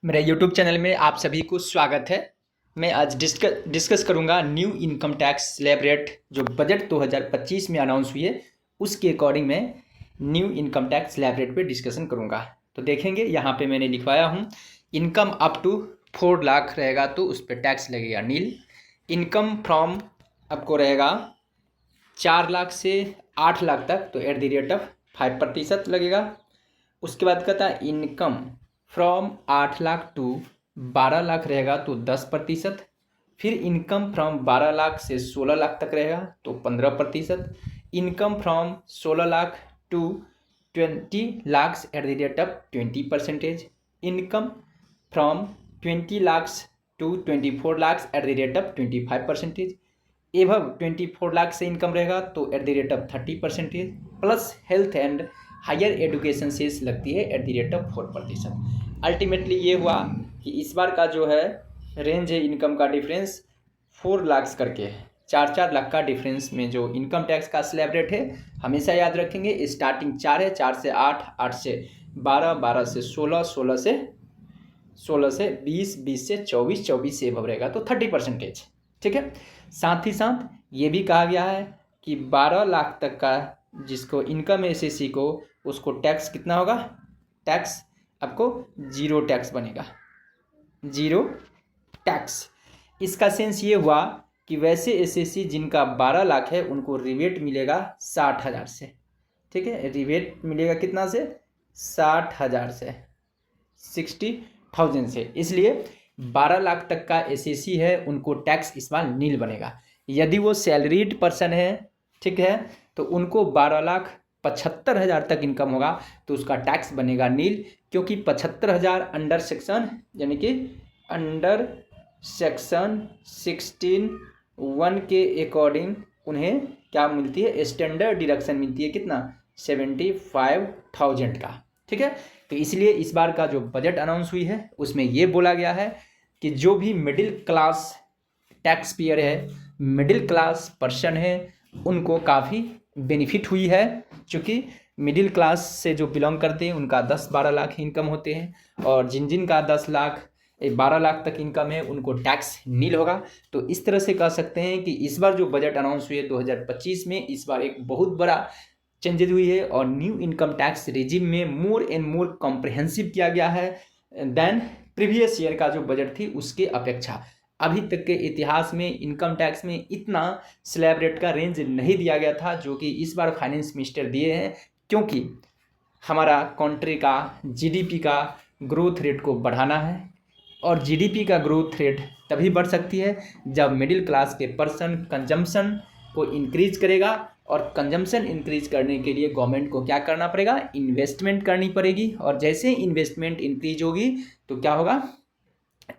मेरे YouTube channel में आप सभी को स्वागत है। मैं आज डिस्कस करूंगा new income tax slab rate जो बजट 2025 में अनाउंस हुई है उसके अकॉर्डिंग मैं new income tax slab rate पे डिस्कशन करूंगा। तो देखेंगे यहाँ पे मैंने लिखवाया हूँ इनकम अप टू 4 लाख रहेगा तो उस पर टैक्स लगेगा नील। इनकम फ्रॉम आपको रहेगा 4 लाख से 8 लाख तक तो एट द रेट ऑफ 5% लगेगा। उसके बाद कहता है income from 8 lakh to 12 lakh रहेगा तो 10%। फिर इनकम फ्रॉम 12 लाख से 16 लाख तक रहेगा तो 15%। Income from 16 lakh to 20 lakh at the rate of 20%। Income from 20 lakh to 24 lakh at the rate of 25%। एवं 24 लाख से इनकम रहेगा तो at the rate of 30%। Plus health and higher education cess लगती है at the rate of 4%। Ultimately ये हुआ कि इस बार का जो है रेंज है इनकम का डिफरेंस 4 लाख करके है। 4 लाख का डिफरेंस में जो इनकम टैक्स का स्लैब रेट है हमेशा याद रखेंगे स्टार्टिंग 4 है, 4 से 8, 8 से 12, 12 से 16, 16 से 20, 20 से 24, 24 से एबव रहेगा तो 30%। ठीक है। साथ ही साथ ये भी कहा गया है कि 12 लाख तक का जिसको इनकम है एसएससी को उसको टैक्स कितना होगा, टैक्स आपको 0 टैक्स बनेगा, 0 टैक्स। इसका सेंस ये हुआ कि वैसे एसएससी जिनका 12 लाख है उनको रिबेट मिलेगा 60,000 से। ठीक है, रिबेट मिलेगा कितना से, 60,000 से, 60,000 से। इसलिए 12 लाख तक का एसएससी है उनको टैक्स इस बार नील बनेगा। यदि वो सैलरीड पर्सन है, ठीक है, तो उनको 12,75,000 तक इनकम होगा तो उसका टैक्स बनेगा नील, क्योंकि 75,000 अंडर सेक्शन यानी कि अंडर सेक्शन 16(1) के अकॉर्डिंग उन्हें क्या मिलती है, स्टैंडर्ड डिडक्शन मिलती है कितना, 75,000 का। ठीक है, तो इसलिए इस बार का जो बजट अनाउंस हुई है उसमें ये बोला गया है कि जो भी मिडिल क्लास टैक्स पेयर है, मिडिल क्लास पर्सन है, उनको काफ़ी बेनिफिट हुई है। क्योंकि मिडिल क्लास से जो बिलोंग करते हैं उनका 10-12 लाख इनकम होते हैं और जिन जिन का 10 लाख 12 लाख तक इनकम है उनको टैक्स नील होगा। तो इस तरह से कह सकते हैं कि इस बार जो बजट अनाउंस हुई है 2025 में, इस बार एक बहुत बड़ा चेंजेस हुई है और न्यू इनकम टैक्स रेजिम में मोर एंड मोर कॉम्प्रिहेंसिव किया गया है देन प्रीवियस ईयर का जो बजट थी उसके अपेक्षा। अभी तक के इतिहास में इनकम टैक्स में इतना स्लैब रेट का रेंज नहीं दिया गया था जो कि इस बार फाइनेंस मिनिस्टर दिए हैं, क्योंकि हमारा कंट्री का जीडीपी का ग्रोथ रेट को बढ़ाना है और जीडीपी का ग्रोथ रेट तभी बढ़ सकती है जब मिडिल क्लास के पर्सन कंजम्पशन को इंक्रीज करेगा और कंजम्पशन इंक्रीज करने के लिए गवर्नमेंट को क्या करना पड़ेगा, इन्वेस्टमेंट करनी पड़ेगी। और जैसे इन्वेस्टमेंट इंक्रीज होगी तो क्या होगा,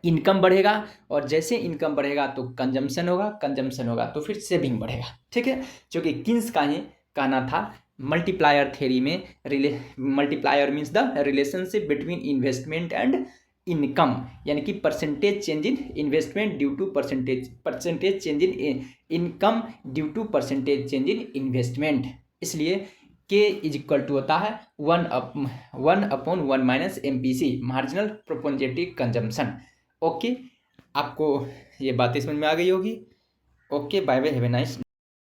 इनकम बढ़ेगा और जैसे इनकम बढ़ेगा तो कंजम्पशन होगा, कंजम्पशन होगा तो फिर सेविंग बढ़ेगा। ठीक है, जो कि किन्स का ही कहना था मल्टीप्लायर थ्योरी में, multiplier means the relationship between investment and income, यानी कि percentage change in investment due to percentage change in income due to percentage change in investment. इसलिए K इज इक्वल टू होता है 1/1 - MPC, marginal proportional consumption. Okay, आपको ये बातें समझ में आ गई होगी। Okay, bye bye, have a nice.